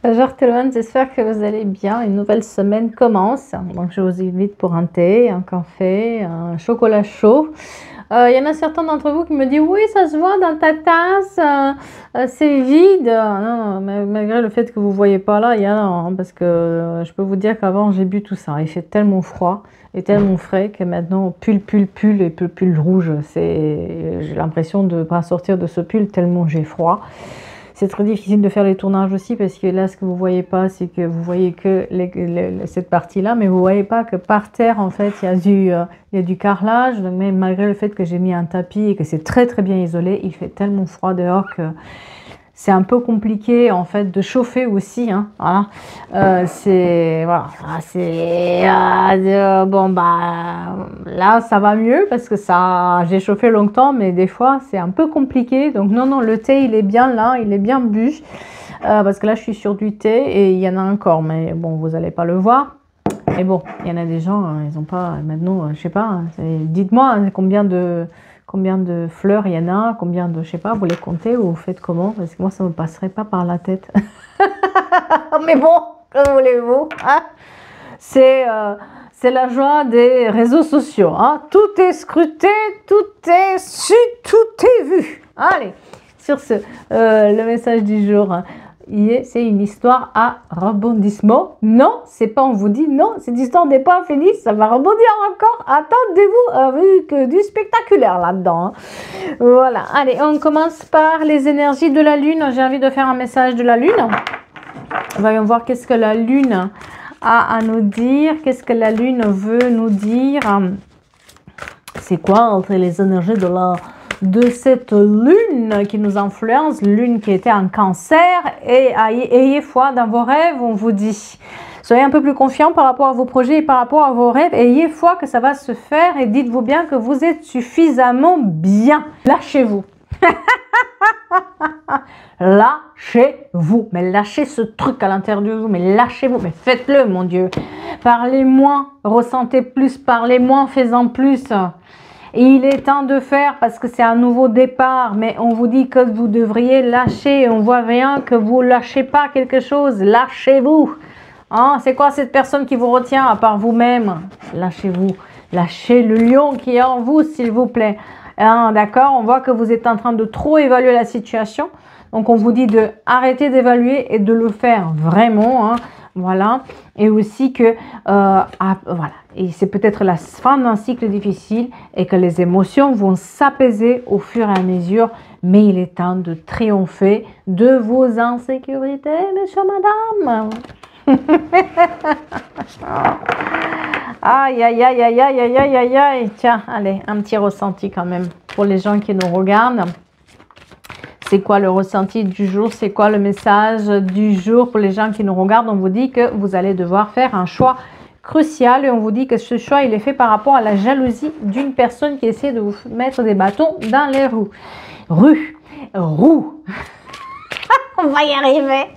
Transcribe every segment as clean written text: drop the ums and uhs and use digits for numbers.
Bonjour tout le monde, j'espère que vous allez bien. Une nouvelle semaine commence. Donc je vous invite pour un thé, un café, un chocolat chaud. Il y en a certains d'entre vous qui me disent oui, ça se voit dans ta tasse, c'est vide. Non, malgré le fait que vous ne voyez pas là, il y en a parce que je peux vous dire qu'avant j'ai bu tout ça. Il fait tellement froid et tellement frais que maintenant pull et pull rouge. J'ai l'impression de ne pas sortir de ce pull tellement j'ai froid. C'est très difficile de faire les tournages aussi parce que là, ce que vous voyez pas, c'est que vous voyez que cette partie-là, mais vous voyez pas que par terre, en fait, il y a du carrelage. Donc, même malgré le fait que j'ai mis un tapis et que c'est très très bien isolé, il fait tellement froid dehors que c'est un peu compliqué en fait de chauffer aussi, hein, voilà. Voilà, bon bah là ça va mieux parce que j'ai chauffé longtemps, mais des fois c'est un peu compliqué. Donc non, le thé il est bien là, il est bien bu, parce que là je suis sur du thé et il y en a encore, mais bon vous allez pas le voir. Et bon, il y en a des gens, ils ont pas maintenant, je sais pas. Dites-moi combien de fleurs il y en a, combien de, je sais pas, vous les comptez ou vous faites comment? Parce que moi, ça ne me passerait pas par la tête. Mais bon, que voulez-vous, hein? C'est la joie des réseaux sociaux, hein? Tout est scruté, tout est su, tout est vu. Allez, sur ce, le message du jour, hein. C'est une histoire à rebondissement. Non, c'est pas on vous dit non, cette histoire n'est pas finie, ça va rebondir encore. Attendez-vous que du spectaculaire là-dedans, hein. Voilà, allez, on commence par les énergies de la Lune. J'ai envie de faire un message de la Lune. Voyons voir qu'est-ce que la Lune a à nous dire. Qu'est-ce que la Lune veut nous dire? C'est quoi les énergies de cette lune qui nous influence, lune qui était en cancer, et ayez foi dans vos rêves, on vous dit. Soyez un peu plus confiant par rapport à vos projets et par rapport à vos rêves, ayez foi que ça va se faire et dites-vous bien que vous êtes suffisamment bien. Lâchez-vous. Lâchez-vous, mais lâchez ce truc à l'intérieur de vous, mais lâchez-vous, mais faites-le mon Dieu. Parlez moins, ressentez plus, parlez moins, faites-en plus. Et il est temps de faire parce que c'est un nouveau départ, mais on vous dit que vous devriez lâcher. On voit rien que vous lâchez pas quelque chose. Lâchez-vous. Hein, c'est quoi cette personne qui vous retient à part vous-même? Lâchez-vous. Lâchez le lion qui est en vous, s'il vous plaît. Hein, d'accord, on voit que vous êtes en train de trop évaluer la situation. Donc, on vous dit de arrêter d'évaluer et de le faire vraiment. Hein. Voilà, et aussi que voilà, et c'est peut-être la fin d'un cycle difficile et que les émotions vont s'apaiser au fur et à mesure, mais il est temps de triompher de vos insécurités, monsieur, madame. Aïe, aïe, aïe, aïe, aïe, aïe, aïe, aïe, aïe. Tiens, allez, un petit ressenti quand même pour les gens qui nous regardent. C'est quoi le ressenti du jour? C'est quoi le message du jour pour les gens qui nous regardent? On vous dit que vous allez devoir faire un choix crucial et on vous dit que ce choix, il est fait par rapport à la jalousie d'une personne qui essaie de vous mettre des bâtons dans les roues. Roue. On va y arriver.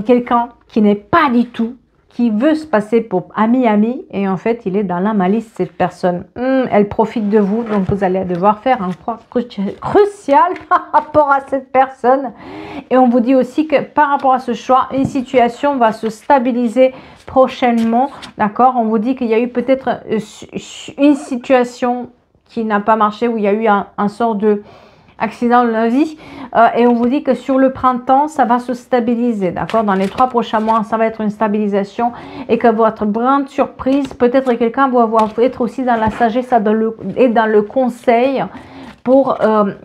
Quelqu'un qui n'est pas du tout, qui veut se passer pour ami, et en fait, il est dans la malice, cette personne. Elle profite de vous, donc vous allez devoir faire un choix crucial par rapport à cette personne. Et on vous dit aussi que par rapport à ce choix, une situation va se stabiliser prochainement, d'accord? On vous dit qu'il y a eu peut-être une situation qui n'a pas marché, où il y a eu un sort de accident de la vie, et on vous dit que sur le printemps ça va se stabiliser, d'accord? Dans les 3 prochains mois ça va être une stabilisation et que votre grande surprise, peut-être quelqu'un va être aussi dans la sagesse et dans le conseil pour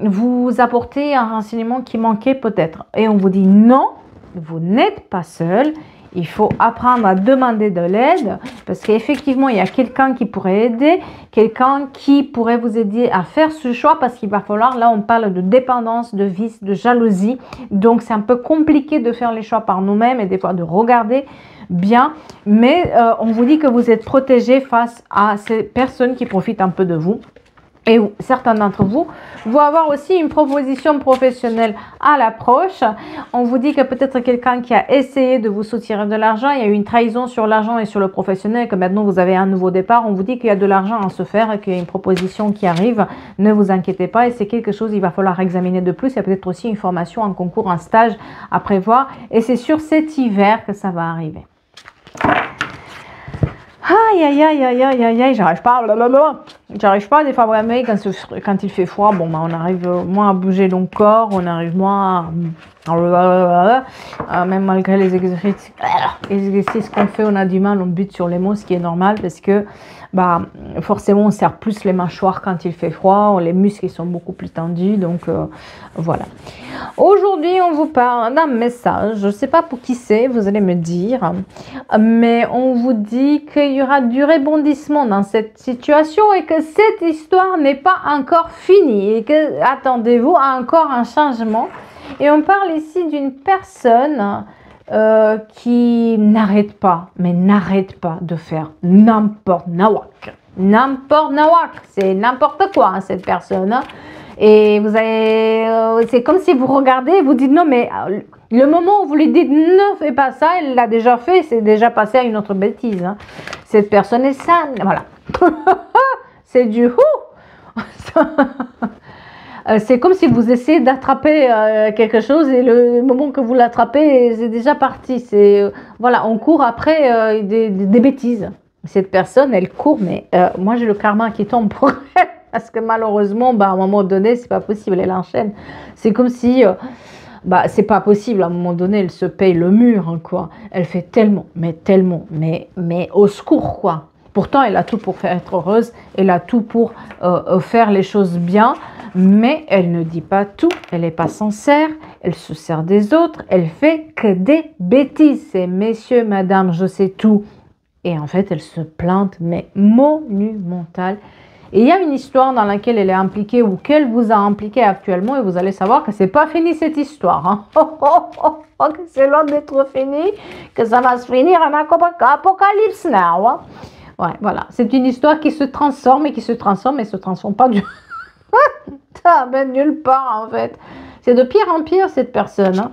vous apporter un renseignement qui manquait peut-être. Et on vous dit non, vous n'êtes pas seul. Il faut apprendre à demander de l'aide parce qu'effectivement, il y a quelqu'un qui pourrait aider, quelqu'un qui pourrait vous aider à faire ce choix parce qu'il va falloir, là on parle de dépendance, de vice, de jalousie. Donc c'est un peu compliqué de faire les choix par nous-mêmes et des fois de regarder bien. Mais on vous dit que vous êtes protégé face à ces personnes qui profitent un peu de vous. Et certains d'entre vous vont avoir aussi une proposition professionnelle à l'approche. On vous dit que peut-être quelqu'un qui a essayé de vous soutirer de l'argent, il y a eu une trahison sur l'argent et sur le professionnel, que maintenant vous avez un nouveau départ. On vous dit qu'il y a de l'argent à se faire et qu'il y a une proposition qui arrive. Ne vous inquiétez pas, et c'est quelque chose qu'il va falloir examiner de plus. Il y a peut-être aussi une formation, un concours, un stage à prévoir. Et c'est sur cet hiver que ça va arriver. Aïe, aïe, aïe, aïe, aïe, aïe, aïe, j'arrive pas, j'arrive pas des fois vraiment quand il fait froid, bon, bah, on arrive moins à bouger le corps, on arrive moins même malgré les exercices qu'on fait, on a du mal, on bute sur les mots, ce qui est normal parce que bah, forcément on serre plus les mâchoires quand il fait froid, les muscles ils sont beaucoup plus tendus, donc voilà. Aujourd'hui on vous parle d'un message, je ne sais pas pour qui c'est, vous allez me dire, mais on vous dit qu'il y aura du rebondissement dans cette situation et que cette histoire n'est pas encore finie et que attendez-vous à encore un changement. Et on parle ici d'une personne qui n'arrête pas, mais n'arrête pas de faire n'importe nawak. N'importe nawak, c'est n'importe quoi hein, cette personne. Hein. Et vous avez, c'est comme si vous regardez et vous dites non mais le moment où vous lui dites ne fais pas ça, elle l'a déjà fait, c'est déjà passé à une autre bêtise. Hein. Cette personne est saine, voilà. C'est du c'est comme si vous essayez d'attraper quelque chose et le moment que vous l'attrapez, c'est déjà parti. C'est voilà, on court après des bêtises. Cette personne, elle court, mais moi j'ai le karma qui tombe pour elle parce que malheureusement, bah, à un moment donné, c'est pas possible. Elle enchaîne. C'est comme si, bah, c'est pas possible. À un moment donné, elle se paye le mur, hein, quoi. Elle fait tellement, mais au secours, quoi. Pourtant, elle a tout pour être heureuse. Elle a tout pour faire les choses bien. Mais elle ne dit pas tout, elle n'est pas sincère, elle se sert des autres, elle fait que des bêtises. C'est messieurs, madame, je sais tout. Et en fait, elle se plante, mais monumentale. Et il y a une histoire dans laquelle elle est impliquée ou qu'elle vous a impliqué actuellement et vous allez savoir que c'est pas fini cette histoire. Hein. Que c'est loin d'être fini, que ça va se finir en apocalypse now. Hein. Ouais, voilà. C'est une histoire qui se transforme et qui se transforme et se transforme pas du ben nulle part en fait. C'est de pire en pire cette personne.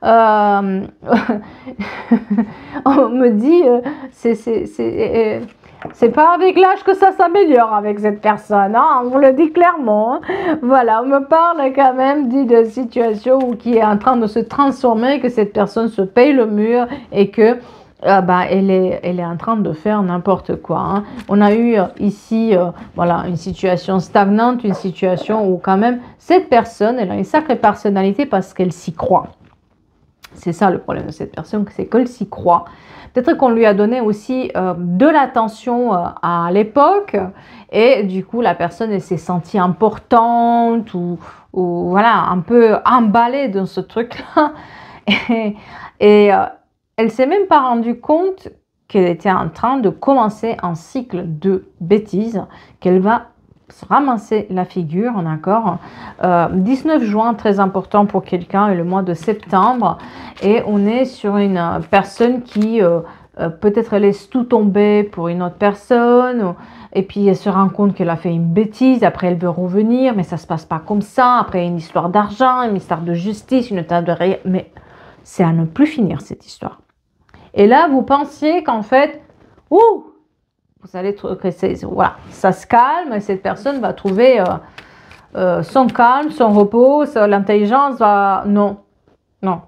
Hein. On me dit, c'est pas avec l'âge que ça s'améliore avec cette personne. Hein. On vous le dit clairement. Hein. Voilà, on me parle quand même d'une situation où qui est en train de se transformer, que cette personne se paye le mur et que bah, elle est en train de faire n'importe quoi. Hein. On a eu ici voilà, une situation stagnante, une situation où quand même cette personne, elle a une sacrée personnalité parce qu'elle s'y croit. C'est ça le problème de cette personne, c'est qu'elle s'y croit. Peut-être qu'on lui a donné aussi de l'attention à l'époque et du coup la personne elle s'est sentie importante ou voilà, un peu emballée dans ce truc-là. Et elle ne s'est même pas rendue compte qu'elle était en train de commencer un cycle de bêtises, qu'elle va se ramasser la figure, d'accord. 19 juin, très important pour quelqu'un, et le mois de septembre, et on est sur une personne qui peut-être laisse tout tomber pour une autre personne, et puis elle se rend compte qu'elle a fait une bêtise, après elle veut revenir, mais ça ne se passe pas comme ça, après il y a une histoire d'argent, une histoire de justice, une histoire de... Mais c'est à ne plus finir cette histoire. Et là, vous pensiez qu'en fait, ouh, vous allez trouver que voilà, ça se calme et cette personne va trouver son calme, son repos, l'intelligence va... Non, non,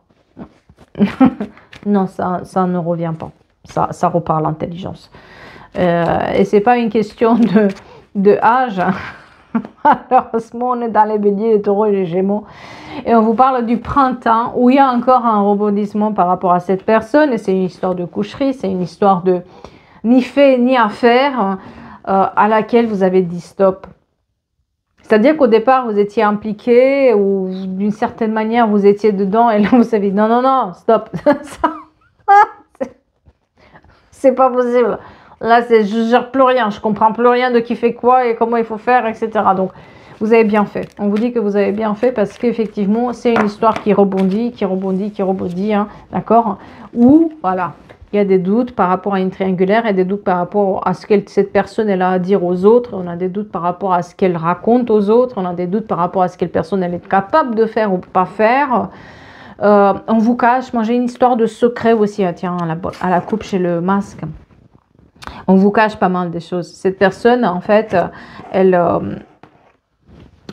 non, ça ne revient pas. Ça repart l'intelligence. Et c'est pas une question de âge. Malheureusement, on est dans les béliers, les taureaux et les gémeaux. Et on vous parle du printemps où il y a encore un rebondissement par rapport à cette personne. Et c'est une histoire de coucherie, c'est une histoire de ni fait ni à faire à laquelle vous avez dit stop. C'est-à-dire qu'au départ, vous étiez impliqué ou d'une certaine manière, vous étiez dedans et là, vous avez dit non, non, non, stop. C'est pas possible. Là, je gère plus rien, je comprends plus rien de qui fait quoi et comment il faut faire, etc. Donc, vous avez bien fait. On vous dit que vous avez bien fait parce qu'effectivement, c'est une histoire qui rebondit, hein, d'accord. Ou, voilà, il y a des doutes par rapport à une triangulaire, il y a des doutes par rapport à ce que cette personne elle a à dire aux autres, on a des doutes par rapport à ce qu'elle raconte aux autres, on a des doutes par rapport à ce que la personne elle est capable de faire ou pas faire. On vous cache, moi j'ai une histoire de secret aussi, tiens, à la coupe chez le masque. On vous cache pas mal de choses. Cette personne, en fait, elle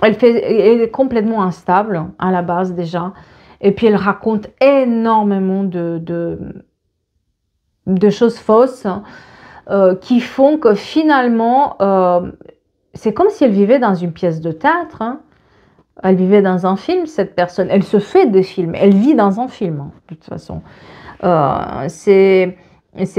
est complètement instable à la base déjà. Et puis elle raconte énormément de choses fausses qui font que finalement, c'est comme si elle vivait dans une pièce de théâtre. Hein. Elle vivait dans un film, cette personne. Elle se fait des films. Elle vit dans un film, hein, de toute façon. C'est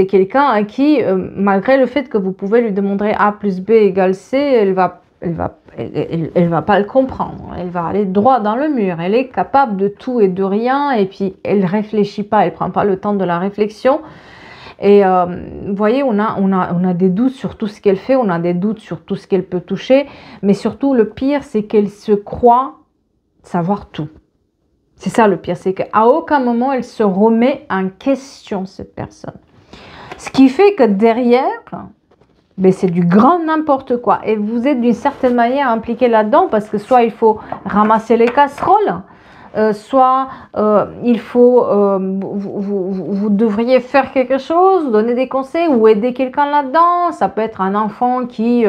quelqu'un à qui, malgré le fait que vous pouvez lui demander A plus B égale C, elle va pas le comprendre. Elle va aller droit dans le mur. Elle est capable de tout et de rien. Et puis, elle réfléchit pas. Elle prend pas le temps de la réflexion. Et vous voyez, on a des doutes sur tout ce qu'elle fait, on a des doutes sur tout ce qu'elle peut toucher, mais surtout le pire, c'est qu'elle se croit savoir tout. C'est ça le pire, c'est qu'à aucun moment elle se remet en question, cette personne. Ce qui fait que derrière, ben, c'est du grand n'importe quoi. Et vous êtes d'une certaine manière impliqué là-dedans, parce que soit il faut ramasser les casseroles, soit il faut, vous devriez faire quelque chose, donner des conseils ou aider quelqu'un là-dedans. Ça peut être un enfant qui,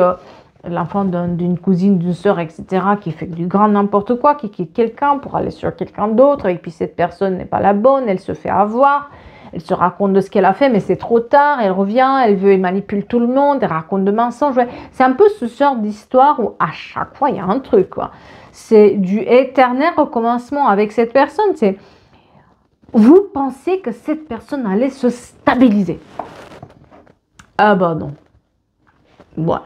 l'enfant d'une cousine, d'une sœur, etc., qui fait du grand n'importe quoi, qui quitte quelqu'un pour aller sur quelqu'un d'autre, et puis cette personne n'est pas la bonne, elle se fait avoir, elle se raconte de ce qu'elle a fait, mais c'est trop tard, elle revient, elle manipule tout le monde, elle raconte de mensonges. Ouais. C'est un peu ce genre d'histoire où à chaque fois il y a un truc, quoi. C'est du éternel recommencement avec cette personne. C'est vous pensez que cette personne allait se stabiliser. Ah ben non. Voilà.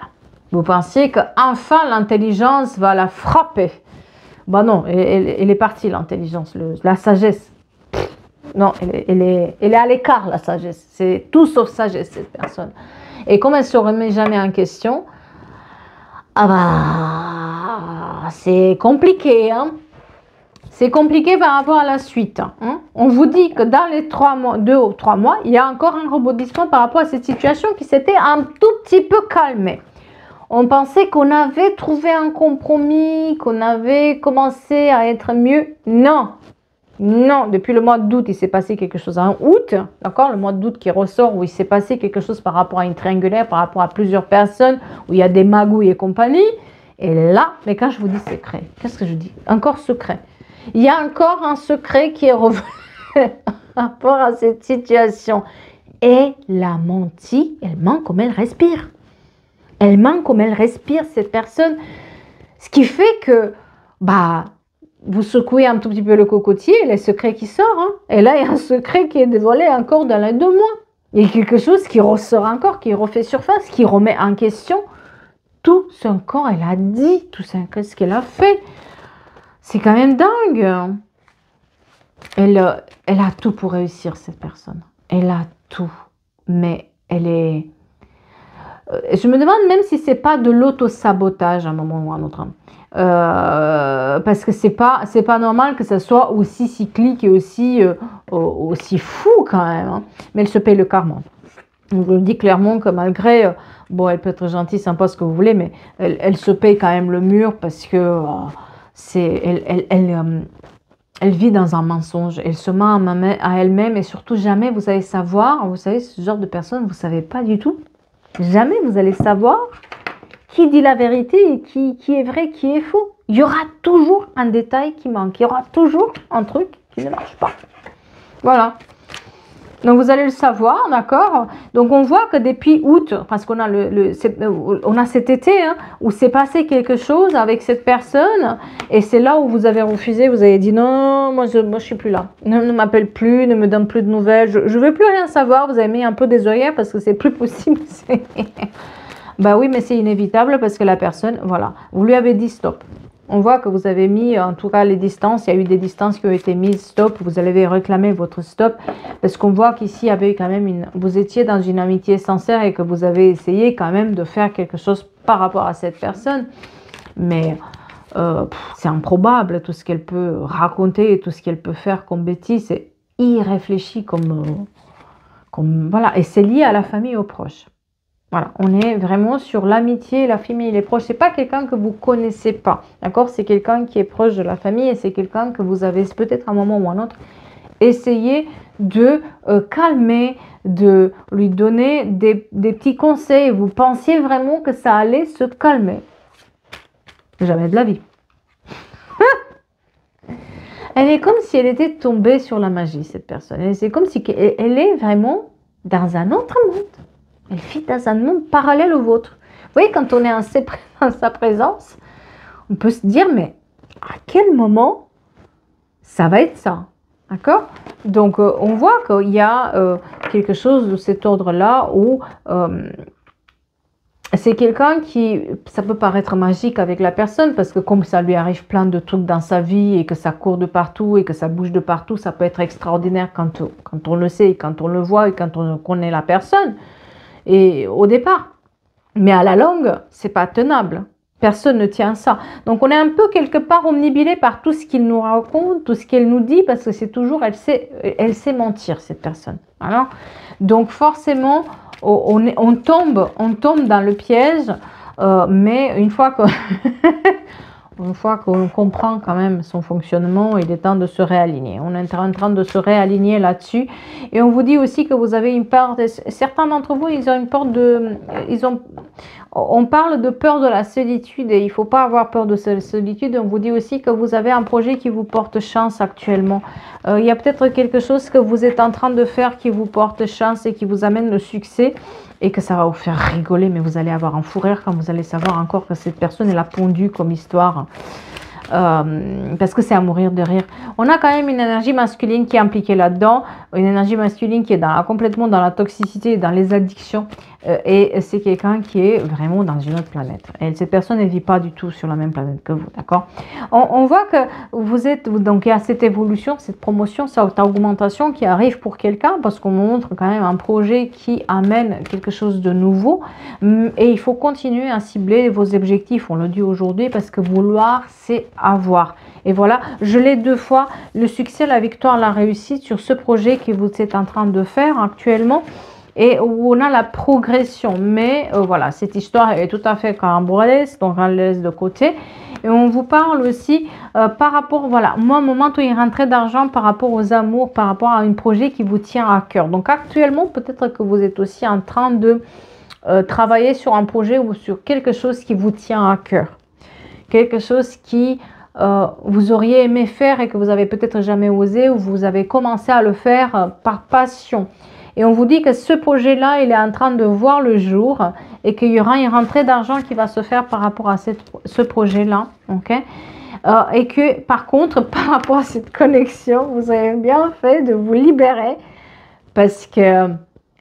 Vous pensiez qu'enfin l'intelligence va la frapper. Ben non, elle est partie l'intelligence, la sagesse. Non, elle est à l'écart la sagesse. C'est tout sauf sagesse cette personne. Et comme elle ne se remet jamais en question, ah bah, c'est compliqué, hein. C'est compliqué par rapport à la suite. Hein. On vous dit que dans les 2 ou 3 mois, il y a encore un rebondissement par rapport à cette situation qui s'était un tout petit peu calmée. On pensait qu'on avait trouvé un compromis, qu'on avait commencé à être mieux. Non, non, depuis le mois d'août, il s'est passé quelque chose en août, d'accord, le mois d'août qui ressort où il s'est passé quelque chose par rapport à une triangulaire, par rapport à plusieurs personnes, où il y a des magouilles et compagnie. Et là, mais quand je vous dis secret, qu'est-ce que je dis? Encore secret. Il y a encore un secret qui est revenu par rapport à cette situation. Et la menti, elle ment comme elle respire. Elle ment comme elle respire, cette personne. Ce qui fait que, bah, vous secouez un tout petit peu le cocotier, il y a le secret qui sort. Hein. Et là, il y a un secret qui est dévoilé encore dans les 2 mois. Il y a quelque chose qui ressort encore, qui refait surface, qui remet en question tout son corps. Elle a dit tout ça, qu'est-ce qu'elle a fait. C'est quand même dingue. Elle a tout pour réussir, cette personne. Elle a tout. Mais elle est... Je me demande même si c'est pas de l'auto-sabotage à un moment ou à un autre. Parce que c'est pas normal que ça soit aussi cyclique et aussi fou quand même. Hein. Mais elle se paye le karma. On vous le dit clairement que malgré... bon, elle peut être gentille, sympa, ce que vous voulez, mais elle se paye quand même le mur parce que... elle vit dans un mensonge, elle se ment à elle-même et surtout jamais vous allez savoir, vous savez, ce genre de personne, vous ne savez pas du tout, jamais vous allez savoir qui dit la vérité et qui est vrai, qui est faux. Il y aura toujours un détail qui manque, il y aura toujours un truc qui ne marche pas. Voilà. Donc vous allez le savoir, d'accord. Donc on voit que depuis août, parce qu'on a on a cet été hein, où s'est passé quelque chose avec cette personne, et c'est là où vous avez refusé, vous avez dit non, moi je suis plus là, ne m'appelle plus, ne me donne plus de nouvelles, je veux plus rien savoir. Vous avez mis un peu des œillères parce que c'est plus possible. Bah oui, mais c'est inévitable parce que la personne, voilà, vous lui avez dit stop. On voit que vous avez mis, en tout cas, les distances. Il y a eu des distances qui ont été mises stop. Vous avez réclamé votre stop. Parce qu'on voit qu'ici, il y avait quand même vous étiez dans une amitié sincère et que vous avez essayé quand même de faire quelque chose par rapport à cette personne. Mais c'est improbable tout ce qu'elle peut raconter et tout ce qu'elle peut faire comme bêtise. C'est irréfléchi comme Comme, voilà, et c'est lié à la famille et aux proches. Voilà, on est vraiment sur l'amitié, la famille et les proches. C'est pas quelqu'un que vous connaissez pas, d'accord? C'est quelqu'un qui est proche de la famille et c'est quelqu'un que vous avez peut-être à un moment ou à un autre essayé de calmer, de lui donner des petits conseils. Vous pensiez vraiment que ça allait se calmer. Jamais de la vie. Elle est comme si elle était tombée sur la magie, cette personne. C'est comme si elle est vraiment dans un autre monde. Elle vit dans un monde parallèle au vôtre. Vous voyez, quand on est en sa présence, on peut se dire, mais à quel moment ça va être ça? D'accord? Donc, on voit qu'il y a quelque chose de cet ordre-là où c'est quelqu'un qui, ça peut paraître magique avec la personne parce que comme ça lui arrive plein de trucs dans sa vie et que ça court de partout et que ça bouge de partout, ça peut être extraordinaire quand on le sait, quand on le voit et quand on connaît la personne. Et au départ, mais à la longue, c'est pas tenable. Personne ne tient ça. Donc on est un peu quelque part omnibilé par tout ce qu'il nous raconte, tout ce qu'elle nous dit, parce que c'est toujours, elle sait mentir, cette personne. Alors, donc forcément, on tombe dans le piège, mais une fois que une fois qu'on comprend quand même son fonctionnement, il est temps de se réaligner. On est en train de se réaligner là-dessus. Et on vous dit aussi que vous avez une peur, certains d'entre vous, ils ont une peur de... on parle de peur de la solitude et il ne faut pas avoir peur de cette solitude. On vous dit aussi que vous avez un projet qui vous porte chance actuellement. Il y a peut-être quelque chose que vous êtes en train de faire qui vous porte chance et qui vous amène le succès et que ça va vous faire rigoler, mais vous allez avoir un fou rire quand vous allez savoir encore que cette personne, elle a pondu comme histoire. Parce que c'est à mourir de rire. On a quand même une énergie masculine qui est impliquée là-dedans, une énergie masculine qui est complètement dans la toxicité, dans les addictions, et c'est quelqu'un qui est vraiment dans une autre planète. Et cette personne ne vit pas du tout sur la même planète que vous, d'accord? On voit que vous êtes, donc il y a cette évolution, cette promotion, cette augmentation qui arrive pour quelqu'un, parce qu'on montre quand même un projet qui amène quelque chose de nouveau, et il faut continuer à cibler vos objectifs, on le dit aujourd'hui, parce que vouloir, c'est avoir. Et voilà, je l'ai 2 fois, le succès, la victoire, la réussite sur ce projet que vous êtes en train de faire actuellement et où on a la progression. Mais voilà, cette histoire est tout à fait carambolesque, donc on la laisse de côté. Et on vous parle aussi par rapport, voilà, moi, au moment où il rentrait d'argent par rapport aux amours, par rapport à un projet qui vous tient à cœur. Donc actuellement, peut-être que vous êtes aussi en train de travailler sur un projet ou sur quelque chose qui vous tient à cœur. Quelque chose qui vous auriez aimé faire et que vous avez peut-être jamais osé ou vous avez commencé à le faire par passion. Et on vous dit que ce projet-là, il est en train de voir le jour et qu'il y aura une rentrée d'argent qui va se faire par rapport à ce projet-là. Okay? Et que par contre, par rapport à cette connexion, vous avez bien fait de vous libérer parce que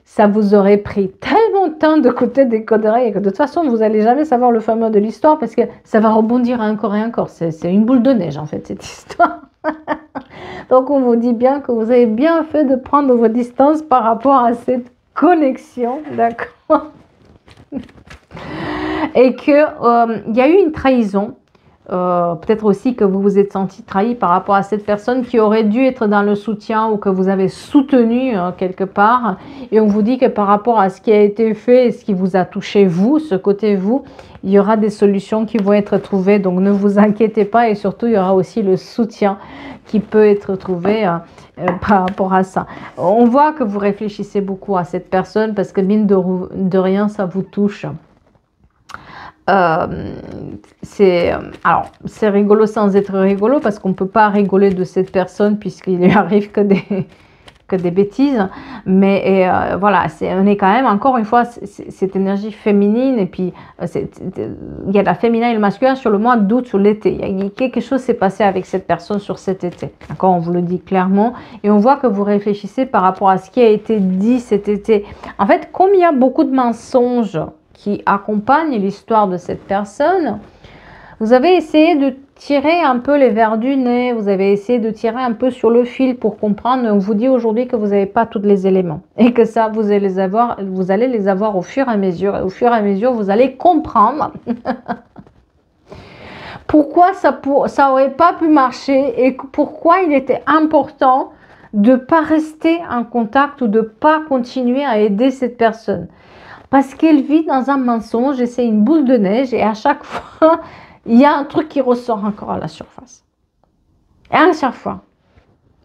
ça vous aurait pris tellement de temps de côté des conneries et que de toute façon, vous n'allez jamais savoir le fameux de l'histoire parce que ça va rebondir encore et encore. C'est une boule de neige, en fait, cette histoire. Donc, on vous dit bien que vous avez bien fait de prendre vos distances par rapport à cette connexion, d'accord? Et qu'il y a eu une trahison. Peut-être aussi que vous vous êtes senti trahi par rapport à cette personne qui aurait dû être dans le soutien ou que vous avez soutenu quelque part. Et on vous dit que par rapport à ce qui a été fait et ce qui vous a touché vous, ce côté vous, il y aura des solutions qui vont être trouvées. Donc ne vous inquiétez pas et surtout il y aura aussi le soutien qui peut être trouvé par rapport à ça. On voit que vous réfléchissez beaucoup à cette personne parce que mine de rien ça vous touche. Alors c'est rigolo sans être rigolo parce qu'on ne peut pas rigoler de cette personne puisqu'il lui arrive que des bêtises, mais voilà, on est quand même encore une fois cette énergie féminine et puis il y a la féminin et le masculin sur le mois d'août, sur l'été. Quelque chose s'est passé avec cette personne sur cet été, d'accord, on vous le dit clairement et on voit que vous réfléchissez par rapport à ce qui a été dit cet été. En fait, comme il y a beaucoup de mensonges qui accompagnent l'histoire de cette personne, vous avez essayé de tirer un peu les vers du nez, vous avez essayé de tirer un peu sur le fil pour comprendre. On vous dit aujourd'hui que vous n'avez pas tous les éléments et que ça, vous allez les avoir au fur et à mesure. Et au fur et à mesure, vous allez comprendre pourquoi ça n'aurait pas pu marcher et pourquoi il était important de ne pas rester en contact ou de ne pas continuer à aider cette personne. Parce qu'elle vit dans un mensonge et c'est une boule de neige et à chaque fois, il y a un truc qui ressort encore à la surface. Et à chaque fois.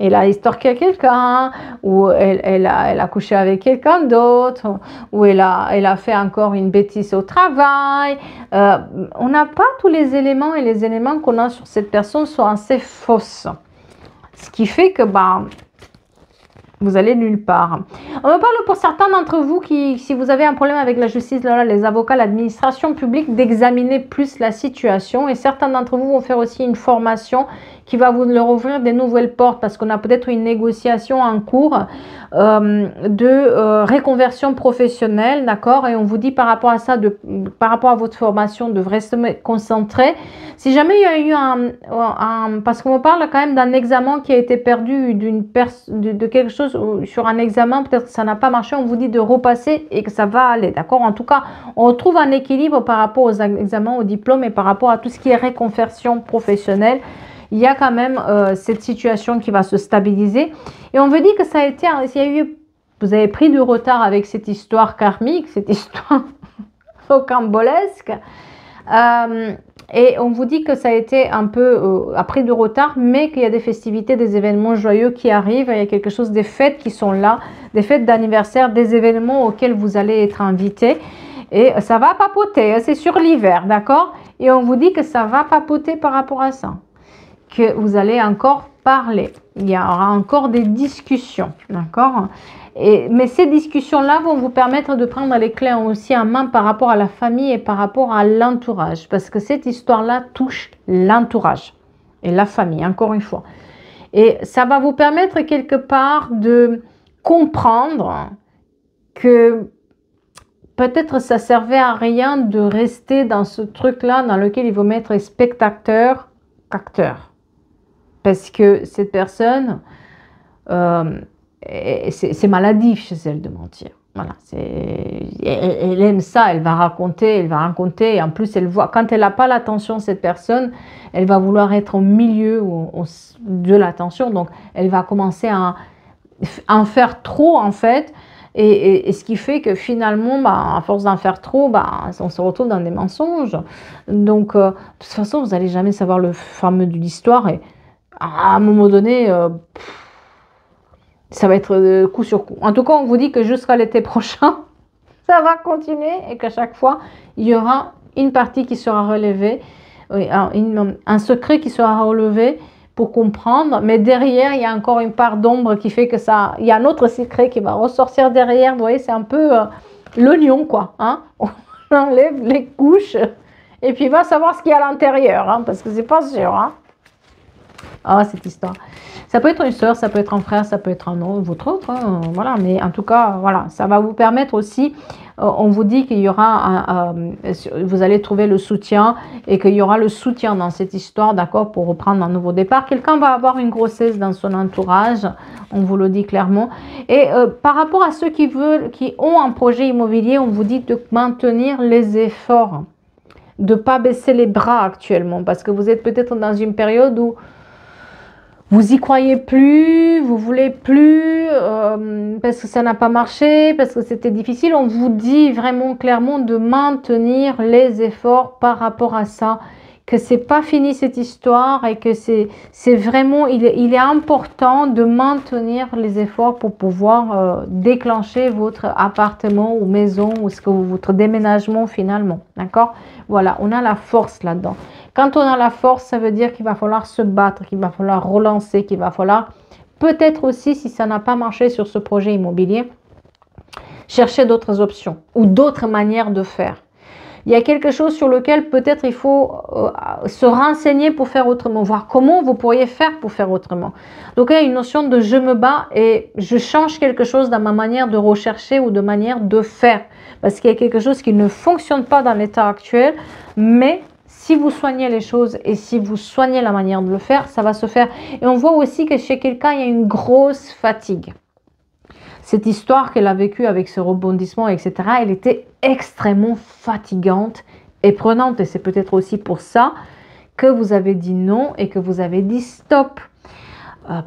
Elle a estorqué quelqu'un, ou elle a couché avec quelqu'un d'autre, ou elle a fait encore une bêtise au travail. On n'a pas tous les éléments et les éléments qu'on a sur cette personne sont assez fausses. Ce qui fait que vous allez nulle part. On me parle pour certains d'entre vous qui, si vous avez un problème avec la justice, les avocats, l'administration publique, d'examiner plus la situation. Et certains d'entre vous vont faire aussi une formation qui va vous leur ouvrir des nouvelles portes parce qu'on a peut-être une négociation en cours de reconversion professionnelle, d'accord? Et on vous dit par rapport à ça, par rapport à votre formation, de rester concentré. Si jamais il y a eu parce qu'on me parle quand même d'un examen qui a été perdu, de quelque chose sur un examen, peut-être que ça n'a pas marché, on vous dit de repasser et que ça va aller, d'accord? En tout cas, on trouve un équilibre par rapport aux examens, aux diplômes et par rapport à tout ce qui est reconversion professionnelle. Il y a quand même cette situation qui va se stabiliser. Et on veut dire que ça a été, vous avez pris du retard avec cette histoire karmique, cette histoire rocambolesque. Et on vous dit que ça a été un peu pris du retard, mais qu'il y a des festivités, des événements joyeux qui arrivent. Il y a quelque chose, des fêtes qui sont là, des fêtes d'anniversaire, des événements auxquels vous allez être invité. Et ça va papoter, c'est sur l'hiver, d'accord? Et on vous dit que ça va papoter par rapport à ça. Que vous allez encore parler. Il y aura encore des discussions, d'accord? Mais ces discussions-là vont vous permettre de prendre les clés aussi en main par rapport à la famille et par rapport à l'entourage. Parce que cette histoire-là touche l'entourage et la famille, encore une fois. Et ça va vous permettre quelque part de comprendre que peut-être ça servait à rien de rester dans ce truc-là dans lequel il faut mettre spectateur, acteur. Parce que cette personne, c'est maladif chez elle de mentir. Voilà, elle aime ça, elle va raconter. Et en plus, elle voit, quand elle n'a pas l'attention, cette personne, elle va vouloir être au milieu de l'attention. Donc, elle va commencer à en faire trop, en fait. Et ce qui fait que finalement, à force d'en faire trop, on se retrouve dans des mensonges. Donc, de toute façon, vous n'allez jamais savoir le fameux de l'histoire. Et à un moment donné, ça va être coup sur coup. En tout cas, on vous dit que jusqu'à l'été prochain, ça va continuer et qu'à chaque fois, il y aura une partie qui sera relevée, un secret qui sera relevé pour comprendre. Mais derrière, il y a encore une part d'ombre qui fait que ça, il y a un autre secret qui va ressortir derrière. Vous voyez, c'est un peu l'oignon, quoi. Hein, on enlève les couches et puis il va savoir ce qu'il y a à l'intérieur, hein, parce que c'est pas sûr. Hein. Ah, cette histoire. Ça peut être une soeur, ça peut être un frère, ça peut être un autre, votre autre, hein, voilà. Mais en tout cas, voilà, ça va vous permettre aussi, on vous dit qu'il y aura, vous allez trouver le soutien et qu'il y aura le soutien dans cette histoire, d'accord, pour reprendre un nouveau départ. Quelqu'un va avoir une grossesse dans son entourage, on vous le dit clairement. Et par rapport à ceux qui ont un projet immobilier, on vous dit de maintenir les efforts, de ne pas baisser les bras actuellement, parce que vous êtes peut-être dans une période où vous y croyez plus, vous voulez plus, parce que ça n'a pas marché, parce que c'était difficile. On vous dit vraiment clairement de maintenir les efforts par rapport à ça, que c'est pas fini cette histoire et que c'est vraiment, il est important de maintenir les efforts pour pouvoir déclencher votre appartement ou maison ou votre déménagement finalement, d'accord? Voilà, on a la force là-dedans. Quand on a la force, ça veut dire qu'il va falloir se battre, qu'il va falloir relancer, qu'il va falloir peut-être aussi, si ça n'a pas marché sur ce projet immobilier, chercher d'autres options ou d'autres manières de faire. Il y a quelque chose sur lequel peut-être il faut se renseigner pour faire autrement, voir comment vous pourriez faire pour faire autrement. Donc il y a une notion de je me bats et je change quelque chose dans ma manière de rechercher ou de manière de faire. Parce qu'il y a quelque chose qui ne fonctionne pas dans l'état actuel, mais si vous soignez les choses et si vous soignez la manière de le faire, ça va se faire. Et on voit aussi que chez quelqu'un, il y a une grosse fatigue. Cette histoire qu'elle a vécue avec ce rebondissement, etc., elle était extrêmement fatigante et prenante. Et c'est peut-être aussi pour ça que vous avez dit non et que vous avez dit stop.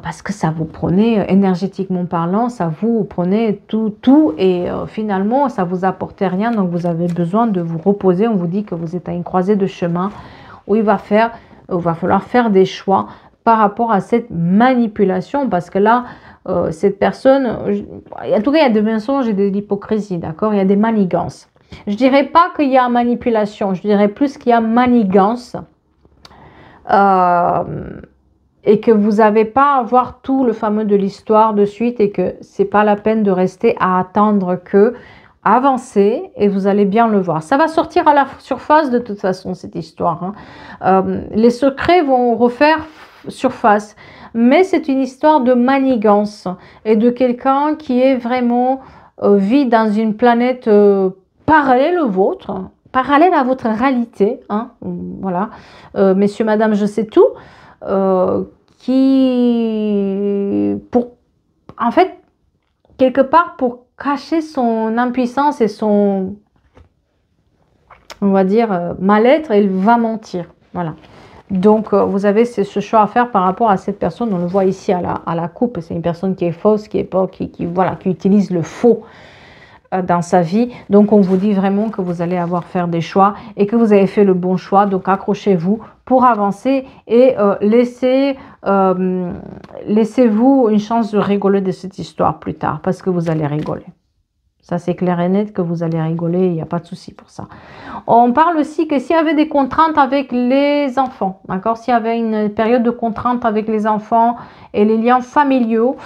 parce que ça vous prenait, énergétiquement parlant, ça vous prenait tout et finalement, ça vous apportait rien. Donc, vous avez besoin de vous reposer. On vous dit que vous êtes à une croisée de chemin où il va falloir faire des choix par rapport à cette manipulation, parce que là, cette personne, en tout cas, il y a des mensonges et de l'hypocrisie, d'accord? Il y a des manigances. Je dirais pas qu'il y a manipulation, je dirais plus qu'il y a manigance. Et que vous n'avez pas à voir tout le fameux de l'histoire de suite et que c'est pas la peine de rester à attendre que avancer et vous allez bien le voir. Ça va sortir à la surface de toute façon, cette histoire. Les secrets vont refaire surface, mais c'est une histoire de manigance et de quelqu'un qui est vraiment vit dans une planète parallèle au vôtre, parallèle à votre réalité. Voilà, messieurs, madame, je sais tout. En fait, quelque part, pour cacher son impuissance et son, on va dire, mal-être, il va mentir. Voilà. Donc, vous avez ce choix à faire par rapport à cette personne. On le voit ici à la coupe. C'est une personne qui est fausse, qui utilise le faux dans sa vie. Donc, on vous dit vraiment que vous allez faire des choix et que vous avez fait le bon choix. Donc, accrochez-vous pour avancer et laissez-vous une chance de rigoler de cette histoire plus tard, parce que vous allez rigoler. Ça, c'est clair et net que vous allez rigoler, il n'y a pas de souci pour ça. On parle aussi que s'il y avait des contraintes avec les enfants, d'accord? S'il y avait une période de contraintes avec les enfants et les liens familiaux,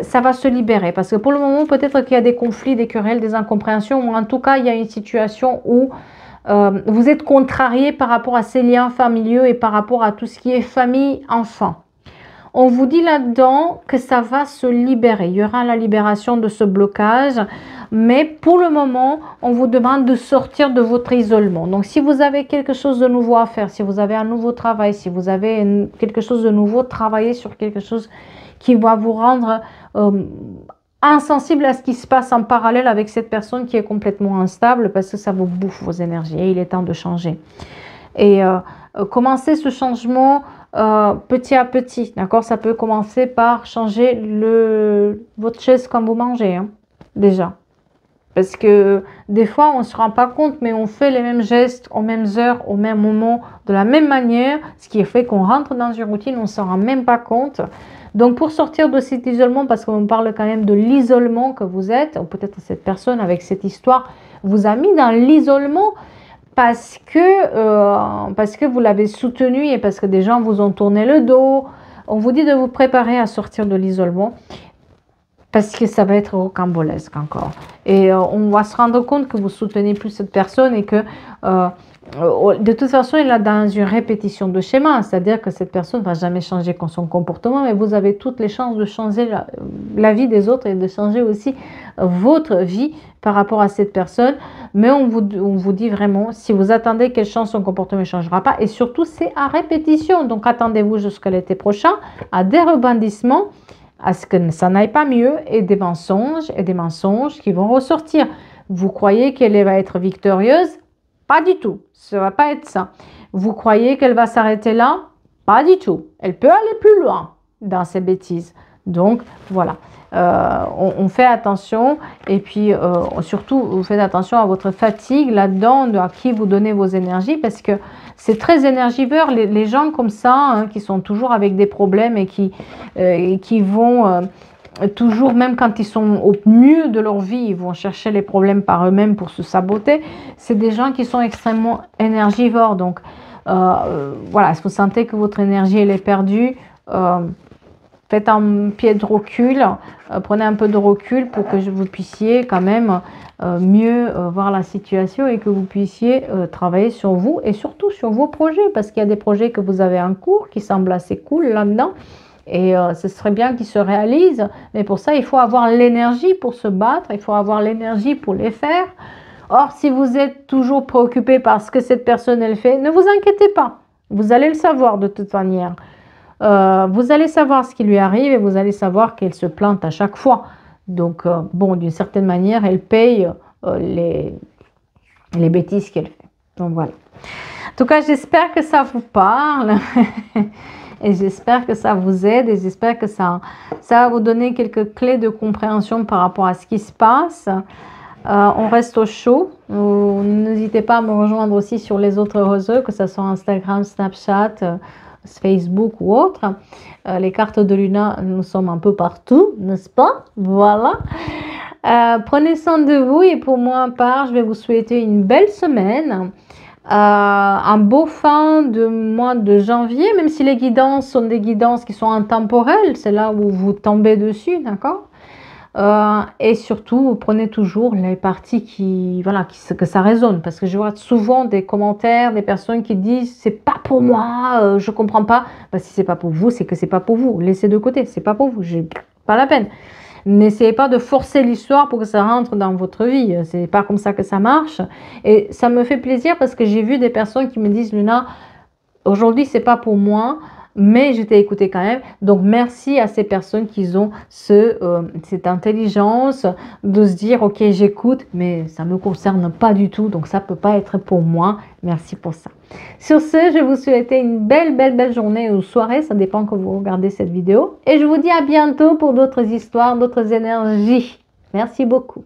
ça va se libérer. Parce que pour le moment, peut-être qu'il y a des conflits, des querelles, des incompréhensions, ou en tout cas, il y a une situation où vous êtes contrarié par rapport à ces liens familiaux et par rapport à tout ce qui est famille-enfant. On vous dit là-dedans que ça va se libérer. Il y aura la libération de ce blocage. Mais pour le moment, on vous demande de sortir de votre isolement. Donc, si vous avez quelque chose de nouveau à faire, si vous avez un nouveau travail, si vous avez quelque chose de nouveau, travaillez sur quelque chose qui va vous rendre insensible à ce qui se passe en parallèle avec cette personne qui est complètement instable, parce que ça vous bouffe vos énergies et il est temps de changer. Et commencer ce changement petit à petit, d'accord? Ça peut commencer par changer votre chaise quand vous mangez, déjà. Parce que des fois, on ne se rend pas compte, mais on fait les mêmes gestes aux mêmes heures, au même moment, de la même manière, ce qui fait qu'on rentre dans une routine, on ne s'en rend même pas compte. Donc, pour sortir de cet isolement, parce qu'on parle quand même de l'isolement que vous êtes, ou peut-être cette personne avec cette histoire vous a mis dans l'isolement parce que vous l'avez soutenu et parce que des gens vous ont tourné le dos. On vous dit de vous préparer à sortir de l'isolement, parce que ça va être rocambolesque encore. Et on va se rendre compte que vous soutenez plus cette personne et que de toute façon, il est dans une répétition de schéma. C'est-à-dire que cette personne ne va jamais changer son comportement, mais vous avez toutes les chances de changer la vie des autres et de changer aussi votre vie par rapport à cette personne. Mais on vous dit vraiment, si vous attendez qu'elle change son comportement, elle ne changera pas. Et surtout, c'est à répétition. Donc, attendez-vous jusqu'à l'été prochain à des rebondissements, à ce que ça n'aille pas mieux, et des mensonges qui vont ressortir. Vous croyez qu'elle va être victorieuse? Pas du tout, ça ne va pas être ça. Vous croyez qu'elle va s'arrêter là? Pas du tout. Elle peut aller plus loin dans ses bêtises. Donc, voilà. On fait attention et puis surtout, vous faites attention à votre fatigue là-dedans, à qui vous donnez vos énergies, parce que c'est très énergivore. Les gens comme ça, qui sont toujours avec des problèmes et qui vont toujours, même quand ils sont au mieux de leur vie, ils vont chercher les problèmes par eux-mêmes pour se saboter. C'est des gens qui sont extrêmement énergivores. Donc, voilà, si vous sentez que votre énergie elle est perdue, faites un pied de recul, prenez un peu de recul pour que vous puissiez quand même mieux voir la situation et que vous puissiez travailler sur vous et surtout sur vos projets, parce qu'il y a des projets que vous avez en cours qui semblent assez cool là-dedans et ce serait bien qu'ils se réalisent, mais pour ça il faut avoir l'énergie pour se battre, il faut avoir l'énergie pour les faire. Or, si vous êtes toujours préoccupé par ce que cette personne elle fait, ne vous inquiétez pas, vous allez le savoir de toute manière. Vous allez savoir ce qui lui arrive et vous allez savoir qu'elle se plante à chaque fois. Donc, bon, d'une certaine manière, elle paye les bêtises qu'elle fait. Donc, voilà. En tout cas, j'espère que ça vous parle. et j'espère que ça vous aide et j'espère que ça va vous donner quelques clés de compréhension par rapport à ce qui se passe. On reste au chaud. N'hésitez pas à me rejoindre aussi sur les autres réseaux, que ce soit Instagram, Snapchat, Facebook ou autre. Les cartes de Luna, nous sommes un peu partout, n'est-ce pas? Voilà. Prenez soin de vous et pour moi part, je vais vous souhaiter une belle semaine. Un beau fin de mois de janvier, même si les guidances sont des guidances qui sont intemporelles, c'est là où vous tombez dessus, d'accord? Et surtout, prenez toujours les parties qui, voilà, que ça résonne, parce que je vois souvent des commentaires, des personnes qui disent c'est pas pour moi, je comprends pas. Bah, si c'est pas pour vous, c'est que c'est pas pour vous. Laissez de côté, c'est pas pour vous, j'ai pas la peine. N'essayez pas de forcer l'histoire pour que ça rentre dans votre vie. C'est pas comme ça que ça marche. Et ça me fait plaisir parce que j'ai vu des personnes qui me disent Luna, aujourd'hui c'est pas pour moi, mais je t'ai écouté quand même. Donc merci à ces personnes qui ont cette intelligence de se dire ok j'écoute, mais ça me concerne pas du tout, donc ça peut pas être pour moi. Merci pour ça. Sur ce, je vous souhaite une belle journée ou soirée, ça dépend quand vous regardez cette vidéo. Et je vous dis à bientôt pour d'autres histoires, d'autres énergies. Merci beaucoup.